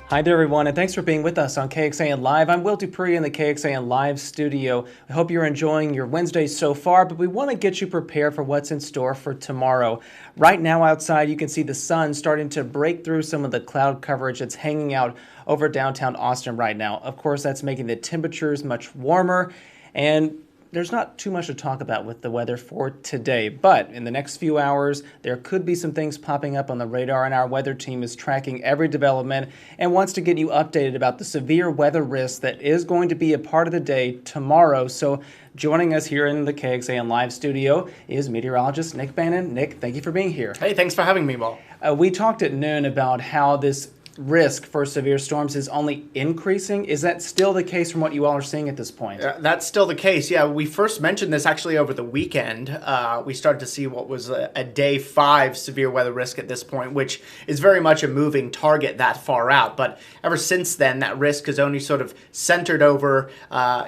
Hi there, everyone, and thanks for being with us on KXAN Live. I'm Will Dupree in the KXAN Live studio. I hope you're enjoying your Wednesday so far, but we want to get you prepared for what's in store for tomorrow. Right now outside, you can see the sun starting to break through some of the cloud coverage that's hanging out over downtown Austin right now. Of course, that's making the temperatures much warmer, and there's not too much to talk about with the weather for today, but in the next few hours, there could be some things popping up on the radar, and our weather team is tracking every development and wants to get you updated about the severe weather risk that is going to be a part of the day tomorrow. So joining us here in the KXAN Live studio is meteorologist Nick Bannon. Nick, thank you for being here. Hey, thanks for having me, Will. We talked at noon about how this risk for severe storms is only increasing. Is that still the case from what you all are seeing at this point? That's still the case. Yeah, we first mentioned this actually over the weekend. We started to see what was a day 5 severe weather risk at this point, which is very much a moving target that far out. But ever since then, that risk has only sort of centered over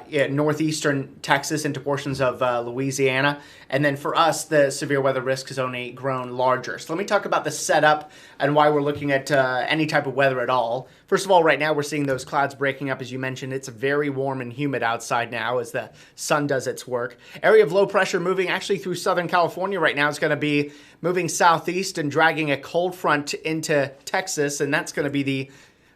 northeastern Texas into portions of Louisiana. And then for us, the severe weather risk has only grown larger. So let me talk about the setup and why we're looking at any type of weather at all. First of all, right now we're seeing those clouds breaking up. As you mentioned, it's very warm and humid outside now as the sun does its work. Area of low pressure moving actually through Southern California right now is going to be moving southeast and dragging a cold front into Texas, and that's going to be the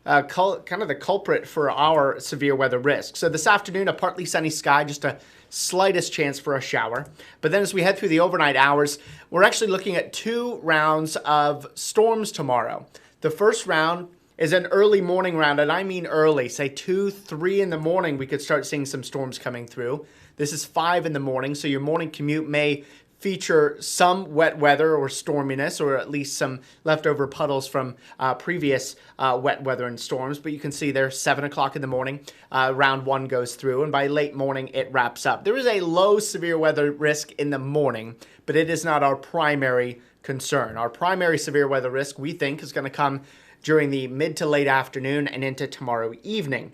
kind of the culprit for our severe weather risk. So this afternoon, a partly sunny sky, just a slightest chance for a shower. But then as we head through the overnight hours, we're actually looking at 2 rounds of storms tomorrow. The first round is an early morning round, and I mean early, say 2, 3 in the morning, we could start seeing some storms coming through. This is 5 in the morning, so your morning commute may feature some wet weather or storminess, or at least some leftover puddles from previous wet weather and storms. But you can see there, 7 o'clock in the morning, round 1 goes through, and by late morning, it wraps up. There is a low severe weather risk in the morning, but it is not our primary concern. Our primary severe weather risk, we think, is going to come during the mid to late afternoon and into tomorrow evening.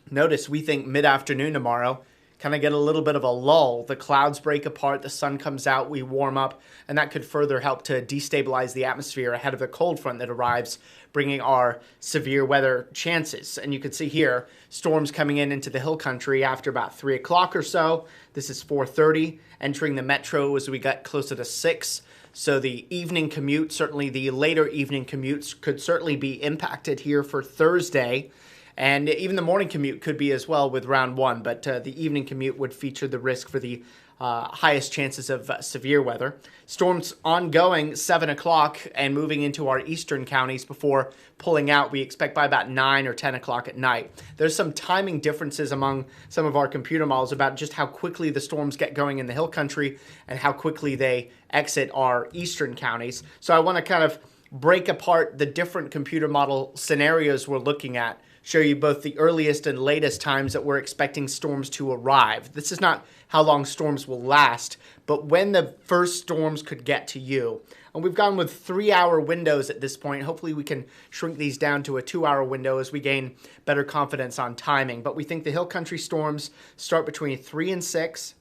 Notice we think mid-afternoon tomorrow, kind of get a little bit of a lull. The clouds break apart, the sun comes out, we warm up, and that could further help to destabilize the atmosphere ahead of the cold front that arrives, bringing our severe weather chances. And you can see here, storms coming into the hill country after about 3 o'clock or so. This is 4:30, entering the metro as we get closer to 6. So the evening commute, certainly the later evening commutes, could certainly be impacted here for Thursday. And even the morning commute could be as well with round 1, but the evening commute would feature the risk for the highest chances of severe weather. Storms ongoing 7 o'clock and moving into our eastern counties before pulling out, we expect by about 9 or 10 o'clock at night. There's some timing differences among some of our computer models about just how quickly the storms get going in the hill country and how quickly they exit our eastern counties. So I want to kind of break apart the different computer model scenarios we're looking at, show you both the earliest and latest times that we're expecting storms to arrive. This is not how long storms will last, but when the first storms could get to you. And we've gone with 3-hour windows at this point. Hopefully we can shrink these down to a 2-hour window as we gain better confidence on timing. But we think the hill country storms start between 3 and 6.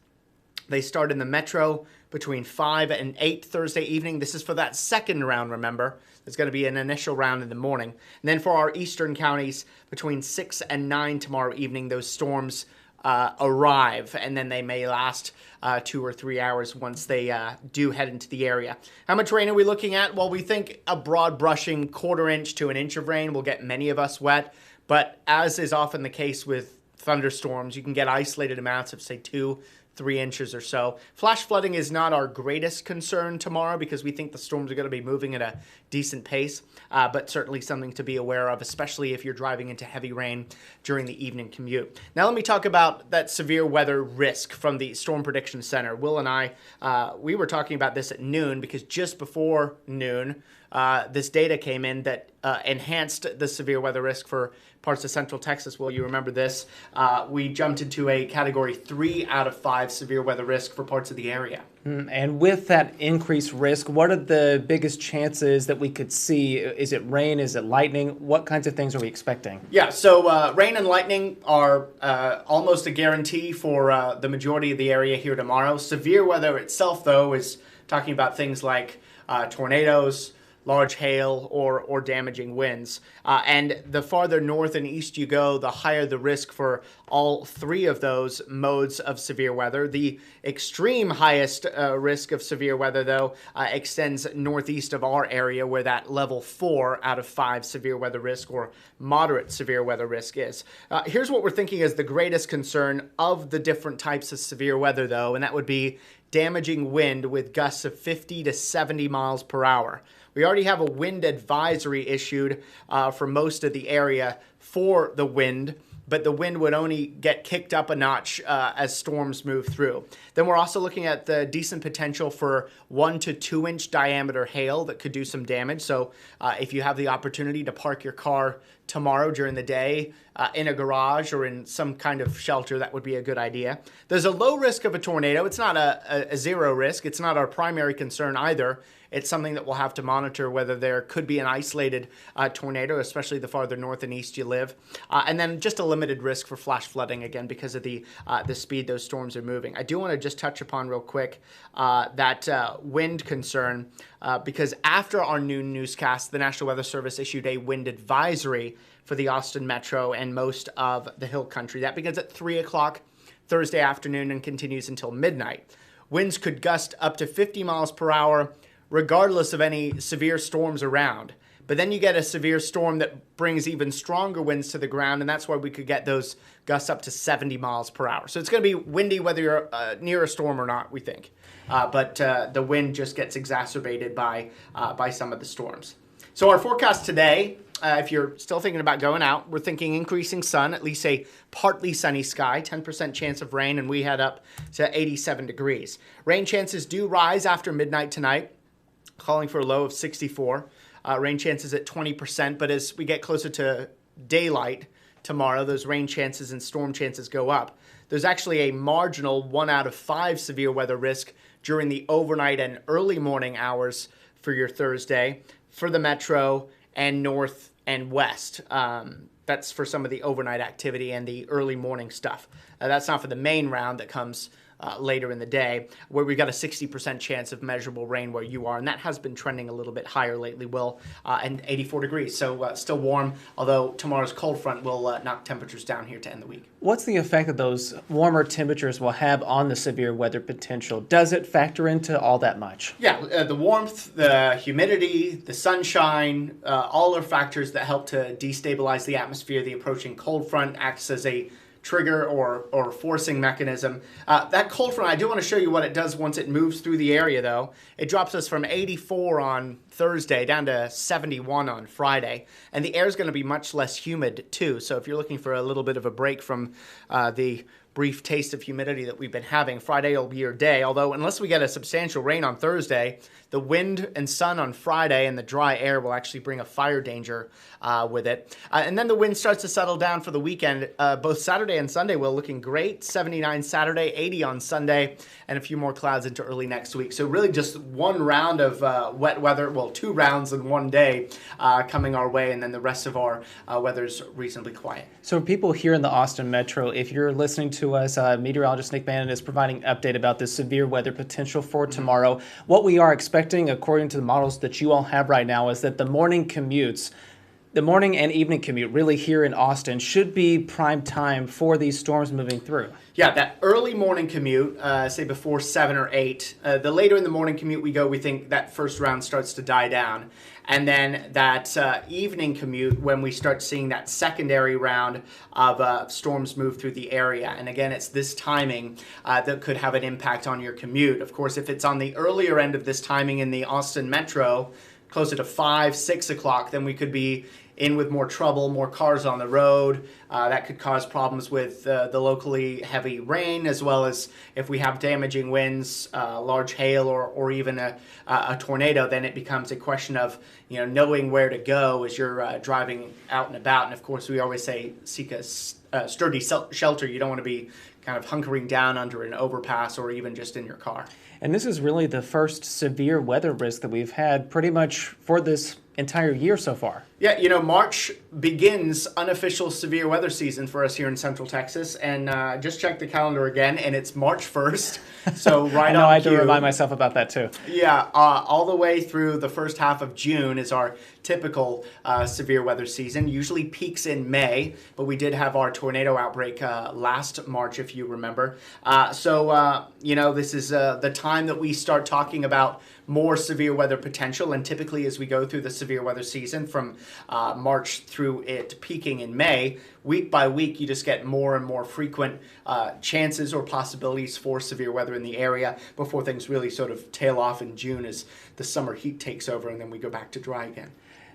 They start in the metro between 5 and 8 Thursday evening. This is for that second round, remember. There's going to be an initial round in the morning. And then for our eastern counties, between 6 and 9 tomorrow evening, those storms arrive, and then they may last 2 or 3 hours once they do head into the area. How much rain are we looking at? Well, we think a broad brushing 1/4 inch to an inch of rain will get many of us wet, but as is often the case with thunderstorms, you can get isolated amounts of, say, 2, 3 inches or so. Flash flooding is not our greatest concern tomorrow because we think the storms are going to be moving at a decent pace, but certainly something to be aware of, especially if you're driving into heavy rain during the evening commute. Now let me talk about that severe weather risk from the Storm Prediction Center. Will and I, we were talking about this at noon because just before noon, this data came in that enhanced the severe weather risk for parts of central Texas. Well, you remember this. We jumped into a category 3 out of 5 severe weather risk for parts of the area. And with that increased risk, what are the biggest chances that we could see? Is it rain? Is it lightning? What kinds of things are we expecting? Yeah, so rain and lightning are almost a guarantee for the majority of the area here tomorrow. Severe weather itself, though, is talking about things like tornadoes, large hail or damaging winds. And the farther north and east you go, the higher the risk for all three of those modes of severe weather. The extreme highest risk of severe weather, though, extends northeast of our area, where that level 4 out of 5 severe weather risk or moderate severe weather risk is. Here's what we're thinking is the greatest concern of the different types of severe weather, though, and that would be damaging wind with gusts of 50 to 70 miles per hour. We already have a wind advisory issued for most of the area for the wind, but the wind would only get kicked up a notch as storms move through. Then we're also looking at the decent potential for 1 to 2 inch diameter hail that could do some damage. So if you have the opportunity to park your car tomorrow during the day in a garage or in some kind of shelter, that would be a good idea. There's a low risk of a tornado. It's not a zero risk. It's not our primary concern either. It's something that we'll have to monitor whether there could be an isolated tornado, especially the farther north and east you live. And then just a limited risk for flash flooding, again, because of the speed those storms are moving. I do want to just touch upon real quick that wind concern, because after our noon newscast, the National Weather Service issued a wind advisory for the Austin Metro and most of the Hill Country. That begins at 3 o'clock Thursday afternoon and continues until midnight. Winds could gust up to 50 miles per hour, regardless of any severe storms around. But then you get a severe storm that brings even stronger winds to the ground, and that's why we could get those gusts up to 70 miles per hour. So it's going to be windy whether you're near a storm or not, we think. But the wind just gets exacerbated by some of the storms. So our forecast today, if you're still thinking about going out, we're thinking increasing sun, at least a partly sunny sky, 10% chance of rain, and we head up to 87 degrees. Rain chances do rise after midnight tonight, calling for a low of 64. Rain chances at 20%, but as we get closer to daylight tomorrow, those rain chances and storm chances go up. There's actually a marginal 1 out of 5 severe weather risk during the overnight and early morning hours for your Thursday for the metro and north and west. That's for some of the overnight activity and the early morning stuff. That's not for the main round that comes later in the day, where we've got a 60% chance of measurable rain where you are, and that has been trending a little bit higher lately, Will, and 84 degrees, so still warm, although tomorrow's cold front will knock temperatures down here to end the week. What's the effect that those warmer temperatures will have on the severe weather potential? Does it factor into all that much? Yeah, the warmth, the humidity, the sunshine, all are factors that help to destabilize the atmosphere. The approaching cold front acts as a trigger or forcing mechanism. That cold front, I do want to show you what it does once it moves through the area, though. It drops us from 84 on Thursday down to 71 on Friday, and the air is going to be much less humid, too. So if you're looking for a little bit of a break from the brief taste of humidity that we've been having, Friday will be your day, although unless we get a substantial rain on Thursday, the wind and sun on Friday and the dry air will actually bring a fire danger with it. And then the wind starts to settle down for the weekend. Both Saturday and Sunday will looking great. 79 Saturday, 80 on Sunday, and a few more clouds into early next week. So really just one round of wet weather, well, 2 rounds in one day coming our way, and then the rest of our weather's reasonably quiet. So people here in the Austin Metro, if you're listening to us, meteorologist Nick Bannon is providing an update about the severe weather potential for tomorrow. What we are expecting, according to the models that you all have right now, is that the morning commutes, the morning and evening commute really here in Austin should be prime time for these storms moving through. Yeah, that early morning commute, say before 7 or 8, the later in the morning commute we go, we think that first round starts to die down. And then that evening commute, when we start seeing that secondary round of storms move through the area. And again, it's this timing that could have an impact on your commute. Of course, if it's on the earlier end of this timing in the Austin Metro, closer to 5, 6 o'clock, then we could be in with more trouble, more cars on the road. That could cause problems with the locally heavy rain, as well as if we have damaging winds, large hail, or even a tornado. Then it becomes a question of knowing where to go as you're driving out and about. And of course, we always say seek a sturdy shelter. You don't want to be kind of hunkering down under an overpass or even just in your car. And this is really the first severe weather risk that we've had pretty much for this entire year so far. Yeah, March begins unofficial severe weather season for us here in Central Texas, and just check the calendar again, and it's March 1st, so right I know on I had cue. to remind myself about that too. Yeah, all the way through the first half of June is our typical severe weather season. Usually peaks in May, but we did have our tornado outbreak last March, if you remember. This is the time that we start talking about more severe weather potential, and typically as we go through the severe weather season from March through it peaking in May, week by week you just get more and more frequent chances or possibilities for severe weather in the area before things really sort of tail off in June as the summer heat takes over and then we go back to dry again.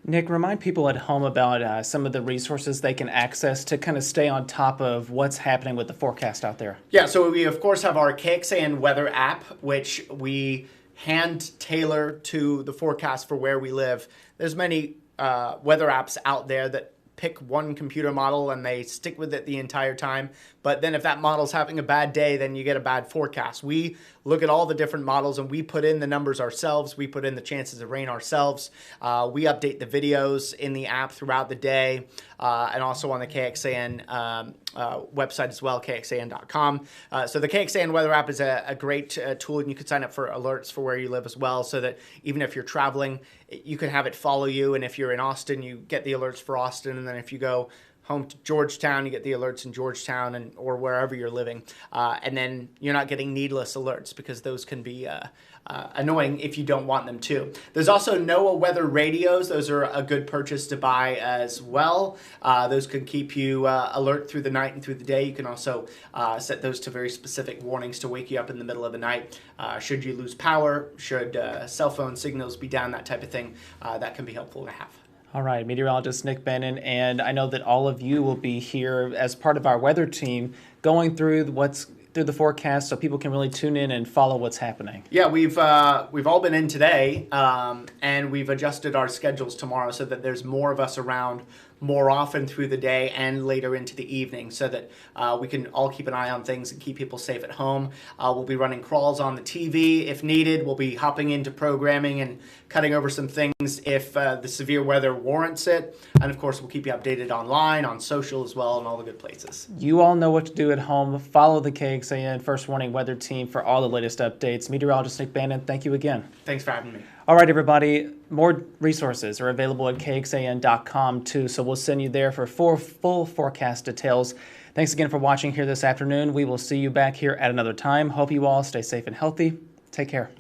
Nick, remind people at home about some of the resources they can access to kind of stay on top of what's happening with the forecast out there. Yeah, so we of course have our KXAN weather app, which we hand tailor to the forecast for where we live. There's many weather apps out there that pick one computer model and they stick with it the entire time. But then if that model's having a bad day, then you get a bad forecast. We look at all the different models and we put in the numbers ourselves. We put in the chances of rain ourselves. We update the videos in the app throughout the day and also on the KXAN website as well, kxan.com. So the KXAN weather app is a great tool, and you can sign up for alerts for where you live as well, so that even if you're traveling, you can have it follow you. And if you're in Austin, you get the alerts for Austin. And then if you go home to Georgetown, you get the alerts in Georgetown or wherever you're living. And then you're not getting needless alerts, because those can be annoying if you don't want them to. There's also NOAA weather radios. Those are a good purchase to buy as well. Those can keep you alert through the night and through the day. You can also set those to very specific warnings to wake you up in the middle of the night. Should you lose power, should cell phone signals be down, that type of thing, that can be helpful to have. All right, meteorologist Nick Bannon, and I know that all of you will be here as part of our weather team going through the forecast, so people can really tune in and follow what's happening. Yeah, we've all been in today, and we've adjusted our schedules tomorrow so that there's more of us around more often through the day and later into the evening, so that we can all keep an eye on things and keep people safe at home. We'll be running crawls on the TV if needed. We'll be hopping into programming and cutting over some things if the severe weather warrants it. And of course, we'll keep you updated online, on social as well, and all the good places. You all know what to do at home. Follow the KXAN First Warning Weather Team for all the latest updates. Meteorologist Nick Bannon, thank you again. Thanks for having me. All right, everybody, more resources are available at kxan.com too, so we'll send you there for full forecast details. Thanks again for watching here this afternoon. We will see you back here at another time. Hope you all stay safe and healthy. Take care.